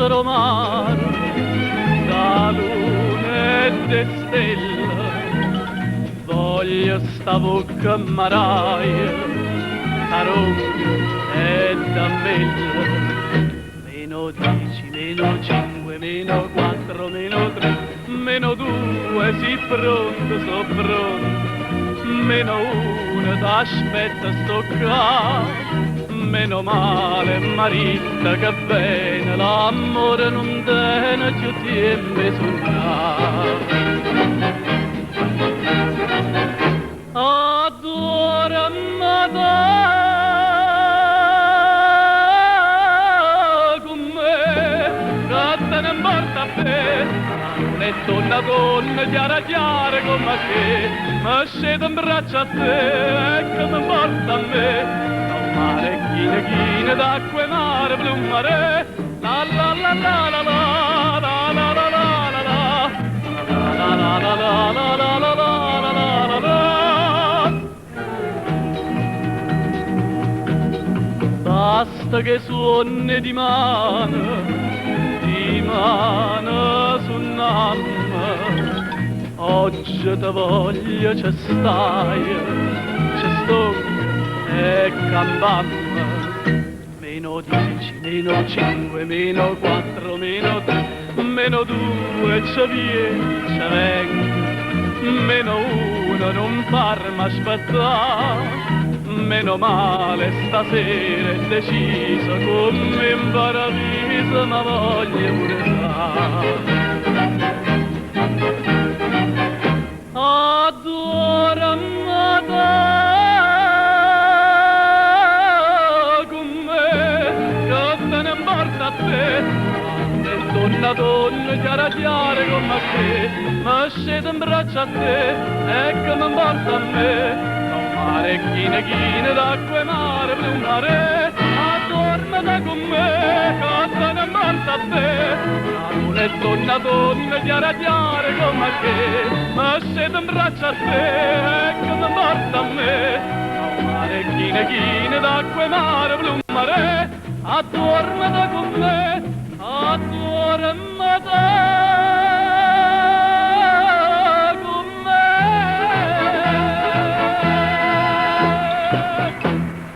nostro mare, da luna e de stelle, voglio sta bocca maraia, taronga e da bella. Meno 10, meno 5, meno 4, meno 3, meno 2, si pronto, so pronto, meno 1, t'aspetta sto qua, meno male, Maritta, che bene, l'amore non tiene più tempo sognare. Adora con me, che te ne importa a te, e donna donna, chiara chiara come te, ma scendo in braccio a te, e che mi importa a me, mare, chine, chine, d'acqua e mare, blu mare, la la la la la la, la la la la la la, la la la la la la la la. Basta che suoni di mano su un'amma, oggi te voglio, ci stai, ci sto e cambamma. Meno 10, meno 5, meno 4, meno 3, meno 2, ci vieni, ci vengo, meno 1, non farmi aspettare. Meno male stasera è deciso, come in paradiso, ma voglio pure stare. Adora con me, che te ne importa a te, e donna donna, chiara chiara come a te, ma scendo in braccio a te, e che mi importa a me. Mare, chine, chine, d'acqua e mare, blu mare, addormata con me, che te ne importa a te. La luna è donna, donna, chiara, chiara come a te, ma scendo in braccio a te, che mi importa a me. Mare, chine, chine, d'acqua e mare, blu mare, addormata con me, addormata.